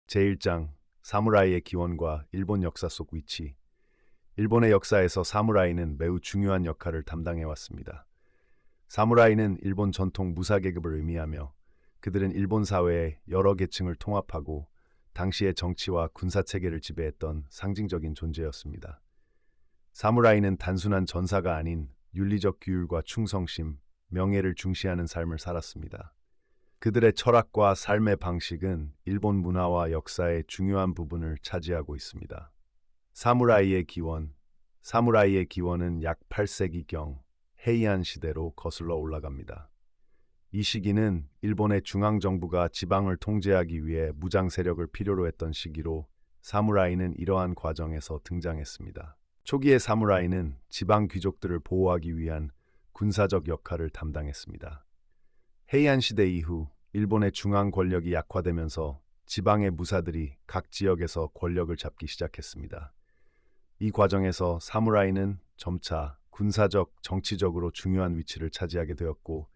제1장 사무라이의 기원과 일본 역사 속 위치. 일본의 역사에서 사무라이는 매우 중요한 역할을 담당해 왔습니다. 사무라이는 일본 전통 무사 계급을 의미하며 그들은 일본 사회의 여러 계층을 통합하고 당시의 정치와 군사 체계를 지배했던 상징적인 존재였습니다. 사무라이는 단순한 전사가 아닌 윤리적 규율과 충성심, 명예를 중시하는 삶을 살았습니다. 그들의 철학과 삶의 방식은 일본 문화와 역사의 중요한 부분을 차지하고 있습니다. 사무라이의 기원. 사무라이의 기원은 약 8세기경 헤이안 시대로 거슬러 올라갑니다. 이 시기는 일본의 중앙정부가 지방을 통제하기 위해 무장 세력을 필요로 했던 시기로 사무라이는 이러한 과정에서 등장했습니다. 초기의 사무라이는 지방 귀족들을 보호하기 위한 군사적 역할을 담당했습니다. 헤이안 시대 이후 일본의 중앙 권력이 약화되면서 지방의 무사들이 각 지역에서 권력을 잡기 시작했습니다. 이 과정에서 사무라이는 점차 군사적, 정치적으로 중요한 위치를 차지하게 되었고,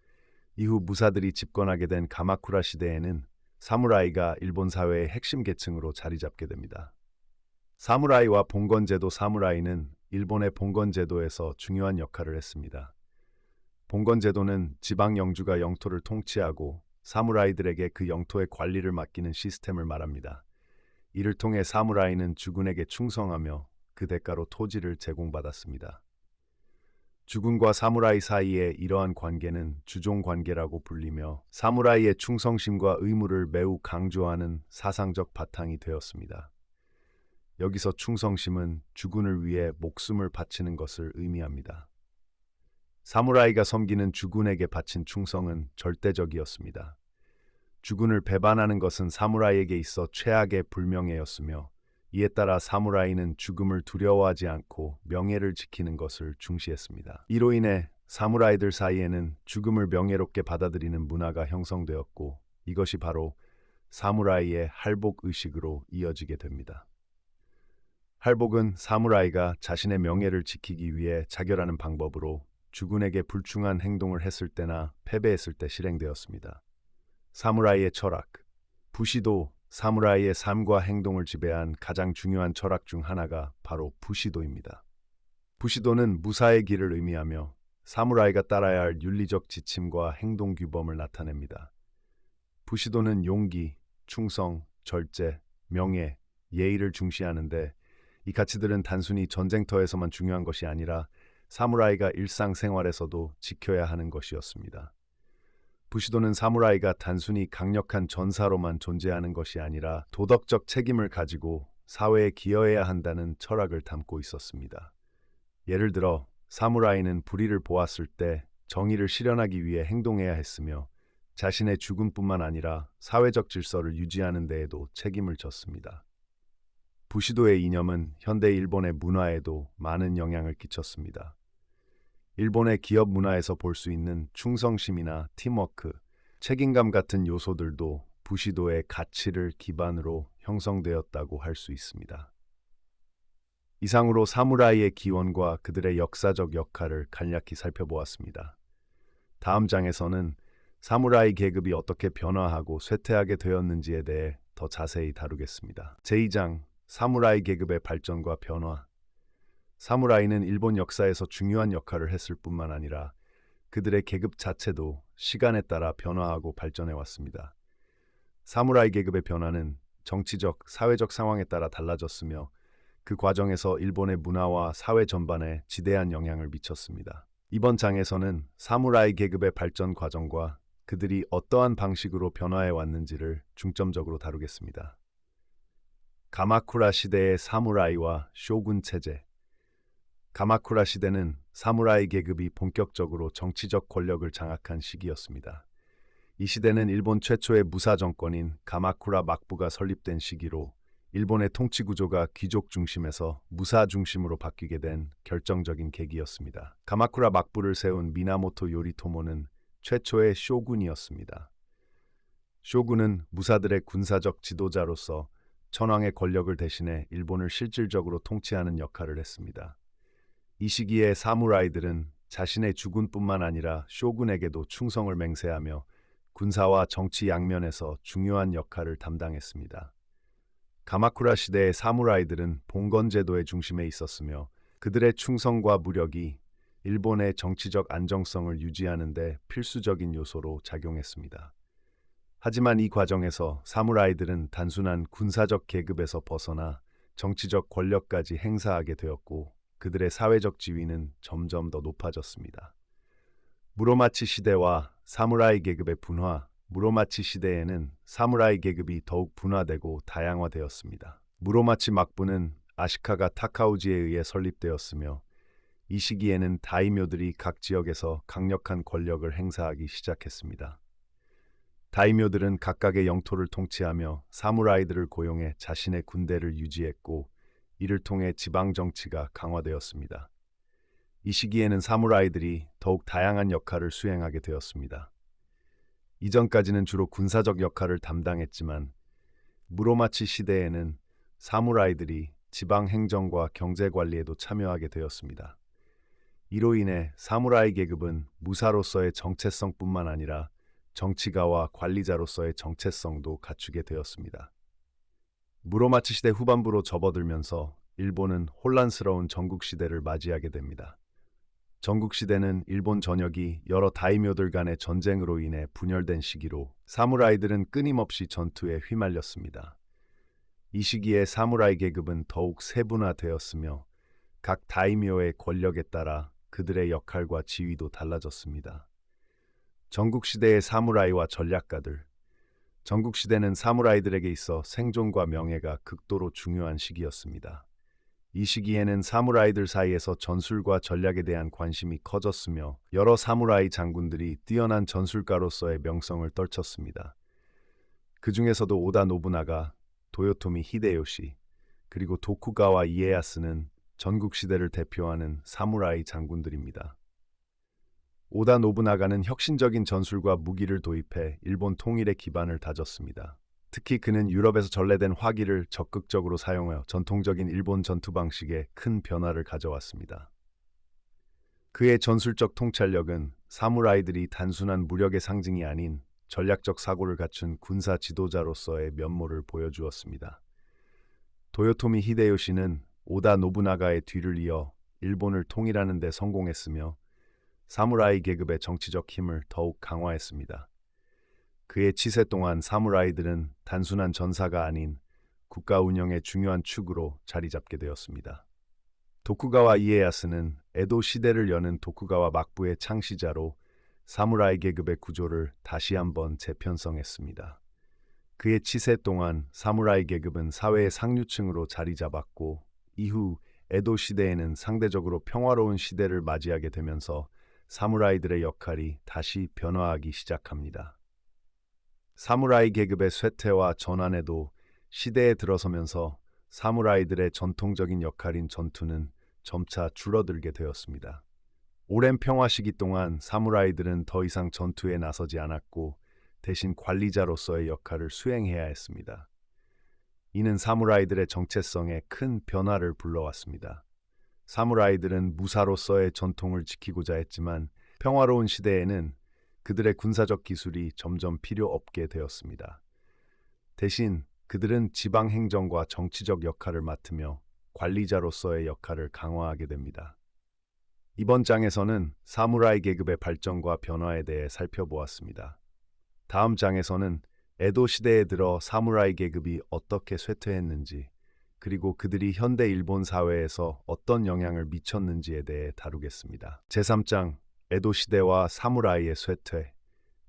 이후 무사들이 집권하게 된 가마쿠라 시대에는 사무라이가 일본 사회의 핵심 계층으로 자리 잡게 됩니다. 사무라이와 봉건제도. 사무라이는 일본의 봉건제도에서 중요한 역할을 했습니다. 봉건제도는 지방 영주가 영토를 통치하고 사무라이들에게 그 영토의 관리를 맡기는 시스템을 말합니다. 이를 통해 사무라이는 주군에게 충성하며 그 대가로 토지를 제공받았습니다. 주군과 사무라이 사이의 이러한 관계는 주종 관계라고 불리며 사무라이의 충성심과 의무를 매우 강조하는 사상적 바탕이 되었습니다. 여기서 충성심은 주군을 위해 목숨을 바치는 것을 의미합니다. 사무라이가 섬기는 주군에게 바친 충성은 절대적이었습니다. 주군을 배반하는 것은 사무라이에게 있어 최악의 불명예였으며, 이에 따라 사무라이는 죽음을 두려워하지 않고 명예를 지키는 것을 중시했습니다. 이로 인해 사무라이들 사이에는 죽음을 명예롭게 받아들이는 문화가 형성되었고, 이것이 바로 사무라이의 할복 의식으로 이어지게 됩니다. 할복은 사무라이가 자신의 명예를 지키기 위해 자결하는 방법으로 주군에게 불충한 행동을 했을 때나 패배했을 때 실행되었습니다. 사무라이의 철학. 부시도. 사무라이의 삶과 행동을 지배한 가장 중요한 철학 중 하나가 바로 부시도입니다. 부시도는 무사의 길을 의미하며 사무라이가 따라야 할 윤리적 지침과 행동 규범을 나타냅니다. 부시도는 용기, 충성, 절제, 명예, 예의를 중시하는데, 이 가치들은 단순히 전쟁터에서만 중요한 것이 아니라 사무라이가 일상생활에서도 지켜야 하는 것이었습니다. 부시도는 사무라이가 단순히 강력한 전사로만 존재하는 것이 아니라 도덕적 책임을 가지고 사회에 기여해야 한다는 철학을 담고 있었습니다. 예를 들어 사무라이는 불의를 보았을 때 정의를 실현하기 위해 행동해야 했으며, 자신의 죽음뿐만 아니라 사회적 질서를 유지하는 데에도 책임을 졌습니다. 부시도의 이념은 현대 일본의 문화에도 많은 영향을 끼쳤습니다. 일본의 기업 문화에서 볼 수 있는 충성심이나 팀워크, 책임감 같은 요소들도 부시도의 가치를 기반으로 형성되었다고 할 수 있습니다. 이상으로 사무라이의 기원과 그들의 역사적 역할을 간략히 살펴보았습니다. 다음 장에서는 사무라이 계급이 어떻게 변화하고 쇠퇴하게 되었는지에 대해 더 자세히 다루겠습니다. 제2장 사무라이 계급의 발전과 변화. 사무라이는 일본 역사에서 중요한 역할을 했을 뿐만 아니라 그들의 계급 자체도 시간에 따라 변화하고 발전해 왔습니다. 사무라이 계급의 변화는 정치적, 사회적 상황에 따라 달라졌으며, 그 과정에서 일본의 문화와 사회 전반에 지대한 영향을 미쳤습니다. 이번 장에서는 사무라이 계급의 발전 과정과 그들이 어떠한 방식으로 변화해 왔는지를 중점적으로 다루겠습니다. 가마쿠라 시대의 사무라이와 쇼군 체제. 가마쿠라 시대는 사무라이 계급이 본격적으로 정치적 권력을 장악한 시기였습니다. 이 시대는 일본 최초의 무사 정권인 가마쿠라 막부가 설립된 시기로 일본의 통치 구조가 귀족 중심에서 무사 중심으로 바뀌게 된 결정적인 계기였습니다. 가마쿠라 막부를 세운 미나모토 요리토모는 최초의 쇼군이었습니다. 쇼군은 무사들의 군사적 지도자로서 천황의 권력을 대신해 일본을 실질적으로 통치하는 역할을 했습니다. 이 시기에 사무라이들은 자신의 주군뿐만 아니라 쇼군에게도 충성을 맹세하며 군사와 정치 양면에서 중요한 역할을 담당했습니다. 가마쿠라 시대의 사무라이들은 봉건 제도의 중심에 있었으며 그들의 충성과 무력이 일본의 정치적 안정성을 유지하는 데 필수적인 요소로 작용했습니다. 하지만 이 과정에서 사무라이들은 단순한 군사적 계급에서 벗어나 정치적 권력까지 행사하게 되었고 그들의 사회적 지위는 점점 더 높아졌습니다. 무로마치 시대와 사무라이 계급의 분화. 무로마치 시대에는 사무라이 계급이 더욱 분화되고 다양화되었습니다. 무로마치 막부는 아시카가 타카우지에 의해 설립되었으며 이 시기에는 다이묘들이 각 지역에서 강력한 권력을 행사하기 시작했습니다. 다이묘들은 각각의 영토를 통치하며 사무라이들을 고용해 자신의 군대를 유지했고 이를 통해 지방 정치가 강화되었습니다. 이 시기에는 사무라이들이 더욱 다양한 역할을 수행하게 되었습니다. 이전까지는 주로 군사적 역할을 담당했지만 무로마치 시대에는 사무라이들이 지방 행정과 경제 관리에도 참여하게 되었습니다. 이로 인해 사무라이 계급은 무사로서의 정체성뿐만 아니라 정치가와 관리자로서의 정체성도 갖추게 되었습니다. 무로마치 시대 후반부로 접어들면서 일본은 혼란스러운 전국시대를 맞이하게 됩니다. 전국시대는 일본 전역이 여러 다이묘들 간의 전쟁으로 인해 분열된 시기로 사무라이들은 끊임없이 전투에 휘말렸습니다. 이 시기에 사무라이 계급은 더욱 세분화되었으며 각 다이묘의 권력에 따라 그들의 역할과 지위도 달라졌습니다. 전국시대의 사무라이와 전략가들. 전국시대는 사무라이들에게 있어 생존과 명예가 극도로 중요한 시기였습니다. 이 시기에는 사무라이들 사이에서 전술과 전략에 대한 관심이 커졌으며 여러 사무라이 장군들이 뛰어난 전술가로서의 명성을 떨쳤습니다. 그 중에서도 오다 노부나가, 도요토미 히데요시, 그리고 도쿠가와 이에야스는 전국시대를 대표하는 사무라이 장군들입니다. 오다 노부나가는 혁신적인 전술과 무기를 도입해 일본 통일의 기반을 다졌습니다. 특히 그는 유럽에서 전래된 화기를 적극적으로 사용하여 전통적인 일본 전투 방식에 큰 변화를 가져왔습니다. 그의 전술적 통찰력은 사무라이들이 단순한 무력의 상징이 아닌 전략적 사고를 갖춘 군사 지도자로서의 면모를 보여주었습니다. 도요토미 히데요시는 오다 노부나가의 뒤를 이어 일본을 통일하는 데 성공했으며 사무라이 계급의 정치적 힘을 더욱 강화했습니다. 그의 치세 동안 사무라이들은 단순한 전사가 아닌 국가 운영의 중요한 축으로 자리 잡게 되었습니다. 도쿠가와 이에야스는 에도 시대를 여는 도쿠가와 막부의 창시자로 사무라이 계급의 구조를 다시 한번 재편성했습니다. 그의 치세 동안 사무라이 계급은 사회의 상류층으로 자리 잡았고 이후 에도 시대에는 상대적으로 평화로운 시대를 맞이하게 되면서 사무라이들의 역할이 다시 변화하기 시작합니다. 사무라이 계급의 쇠퇴와 전환에도 시대에 들어서면서 사무라이들의 전통적인 역할인 전투는 점차 줄어들게 되었습니다. 오랜 평화 시기 동안 사무라이들은 더 이상 전투에 나서지 않았고 대신 관리자로서의 역할을 수행해야 했습니다. 이는 사무라이들의 정체성에 큰 변화를 불러왔습니다. 사무라이들은 무사로서의 전통을 지키고자 했지만 평화로운 시대에는 그들의 군사적 기술이 점점 필요 없게 되었습니다. 대신 그들은 지방 행정과 정치적 역할을 맡으며 관리자로서의 역할을 강화하게 됩니다. 이번 장에서는 사무라이 계급의 발전과 변화에 대해 살펴보았습니다. 다음 장에서는 에도 시대에 들어 사무라이 계급이 어떻게 쇠퇴했는지, 그리고 그들이 현대 일본 사회에서 어떤 영향을 미쳤는지에 대해 다루겠습니다. 제3장 에도 시대와 사무라이의 쇠퇴.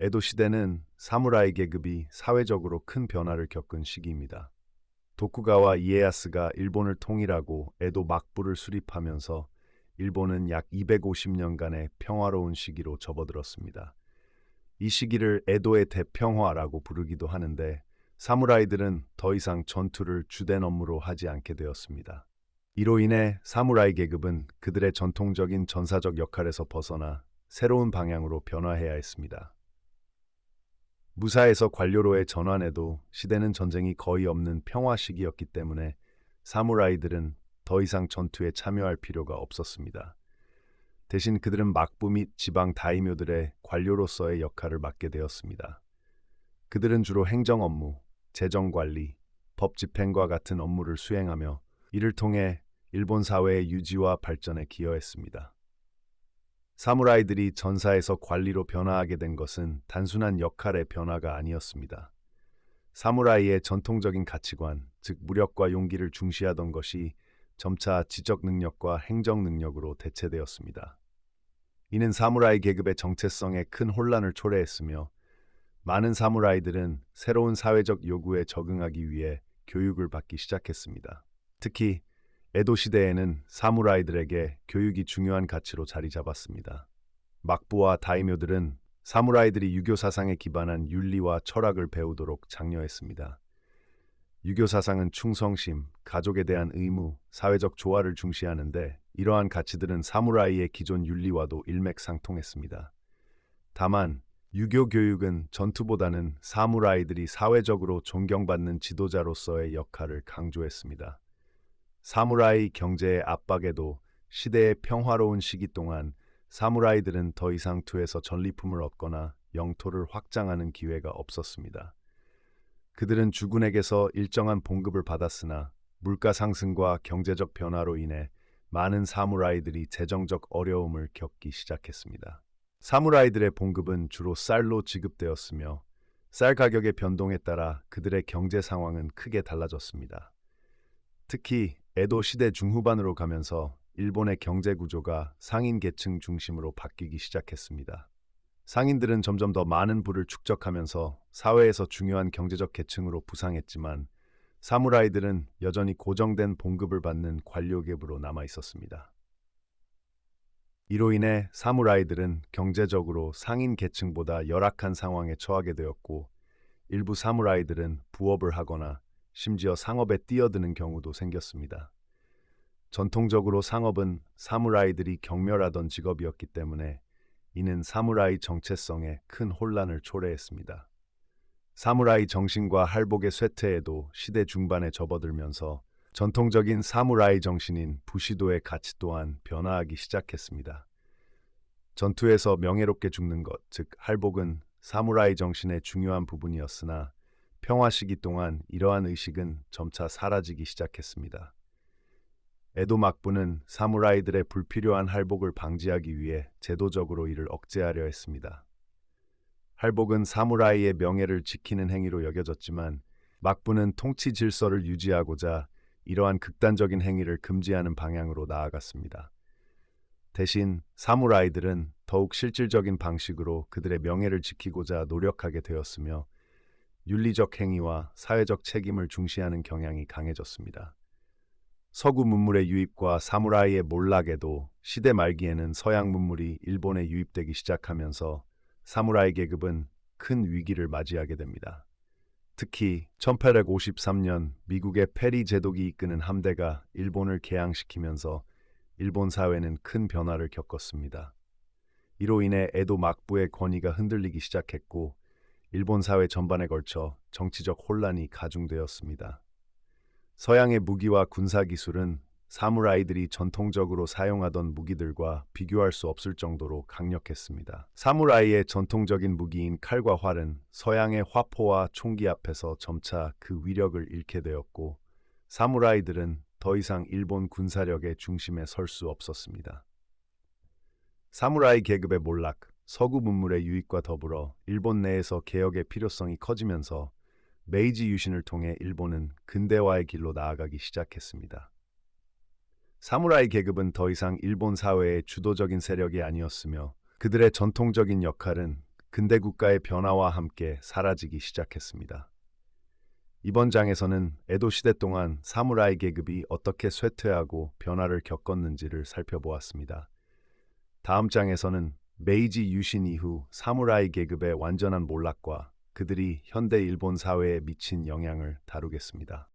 에도 시대는 사무라이 계급이 사회적으로 큰 변화를 겪은 시기입니다. 도쿠가와 이에야스가 일본을 통일하고 에도 막부를 수립하면서 일본은 약 250년간의 평화로운 시기로 접어들었습니다. 이 시기를 에도의 대평화라고 부르기도 하는데 사무라이들은 더 이상 전투를 주된 업무로 하지 않게 되었습니다. 이로 인해 사무라이 계급은 그들의 전통적인 전사적 역할에서 벗어나 새로운 방향으로 변화해야 했습니다. 무사에서 관료로의 전환에도 시대는 전쟁이 거의 없는 평화 시기였기 때문에 사무라이들은 더 이상 전투에 참여할 필요가 없었습니다. 대신 그들은 막부 및 지방 다이묘들의 관료로서의 역할을 맡게 되었습니다. 그들은 주로 행정 업무, 재정 관리, 법 집행과 같은 업무를 수행하며 이를 통해 일본 사회의 유지와 발전에 기여했습니다. 사무라이들이 전사에서 관리로 변화하게 된 것은 단순한 역할의 변화가 아니었습니다. 사무라이의 전통적인 가치관, 즉 무력과 용기를 중시하던 것이 점차 지적 능력과 행정 능력으로 대체되었습니다. 이는 사무라이 계급의 정체성에 큰 혼란을 초래했으며 많은 사무라이들은 새로운 사회적 요구에 적응하기 위해 교육을 받기 시작했습니다. 특히 에도 시대에는 사무라이들에게 교육이 중요한 가치로 자리 잡았습니다. 막부와 다이묘들은 사무라이들이 유교 사상에 기반한 윤리와 철학을 배우도록 장려했습니다. 유교 사상은 충성심, 가족에 대한 의무, 사회적 조화를 중시하는데 이러한 가치들은 사무라이의 기존 윤리와도 일맥상통했습니다. 다만 유교 교육은 전투보다는 사무라이들이 사회적으로 존경받는 지도자로서의 역할을 강조했습니다. 사무라이 경제의 압박에도 시대의 평화로운 시기 동안 사무라이들은 더 이상 투에서 전리품을 얻거나 영토를 확장하는 기회가 없었습니다. 그들은 주군에게서 일정한 봉급을 받았으나 물가 상승과 경제적 변화로 인해 많은 사무라이들이 재정적 어려움을 겪기 시작했습니다. 사무라이들의 봉급은 주로 쌀로 지급되었으며 쌀 가격의 변동에 따라 그들의 경제 상황은 크게 달라졌습니다. 특히 에도 시대 중후반으로 가면서 일본의 경제 구조가 상인 계층 중심으로 바뀌기 시작했습니다. 상인들은 점점 더 많은 부를 축적하면서 사회에서 중요한 경제적 계층으로 부상했지만 사무라이들은 여전히 고정된 봉급을 받는 관료계급으로 남아 있었습니다. 이로 인해 사무라이들은 경제적으로 상인 계층보다 열악한 상황에 처하게 되었고 일부 사무라이들은 부업을 하거나 심지어 상업에 뛰어드는 경우도 생겼습니다. 전통적으로 상업은 사무라이들이 경멸하던 직업이었기 때문에 이는 사무라이 정체성에 큰 혼란을 초래했습니다. 사무라이 정신과 할복의 쇠퇴에도 시대 중반에 접어들면서 전통적인 사무라이 정신인 부시도의 가치 또한 변화하기 시작했습니다. 전투에서 명예롭게 죽는 것, 즉 할복은 사무라이 정신의 중요한 부분이었으나 평화 시기 동안 이러한 의식은 점차 사라지기 시작했습니다. 에도 막부는 사무라이들의 불필요한 할복을 방지하기 위해 제도적으로 이를 억제하려 했습니다. 할복은 사무라이의 명예를 지키는 행위로 여겨졌지만 막부는 통치 질서를 유지하고자 이러한 극단적인 행위를 금지하는 방향으로 나아갔습니다. 대신 사무라이들은 더욱 실질적인 방식으로 그들의 명예를 지키고자 노력하게 되었으며 윤리적 행위와 사회적 책임을 중시하는 경향이 강해졌습니다. 서구 문물의 유입과 사무라이의 몰락에도 시대 말기에는 서양 문물이 일본에 유입되기 시작하면서 사무라이 계급은 큰 위기를 맞이하게 됩니다. 특히 1853년 미국의 페리 제독이 이끄는 함대가 일본을 개항시키면서 일본 사회는 큰 변화를 겪었습니다. 이로 인해 에도 막부의 권위가 흔들리기 시작했고 일본 사회 전반에 걸쳐 정치적 혼란이 가중되었습니다. 서양의 무기와 군사 기술은 사무라이들이 전통적으로 사용하던 무기들과 비교할 수 없을 정도로 강력했습니다. 사무라이의 전통적인 무기인 칼과 활은 서양의 화포와 총기 앞에서 점차 그 위력을 잃게 되었고 사무라이들은 더 이상 일본 군사력의 중심에 설 수 없었습니다. 사무라이 계급의 몰락, 서구 문물의 유입과 더불어 일본 내에서 개혁의 필요성이 커지면서 메이지 유신을 통해 일본은 근대화의 길로 나아가기 시작했습니다. 사무라이 계급은 더 이상 일본 사회의 주도적인 세력이 아니었으며 그들의 전통적인 역할은 근대 국가의 변화와 함께 사라지기 시작했습니다. 이번 장에서는 에도 시대 동안 사무라이 계급이 어떻게 쇠퇴하고 변화를 겪었는지를 살펴보았습니다. 다음 장에서는 메이지 유신 이후 사무라이 계급의 완전한 몰락과 그들이 현대 일본 사회에 미친 영향을 다루겠습니다.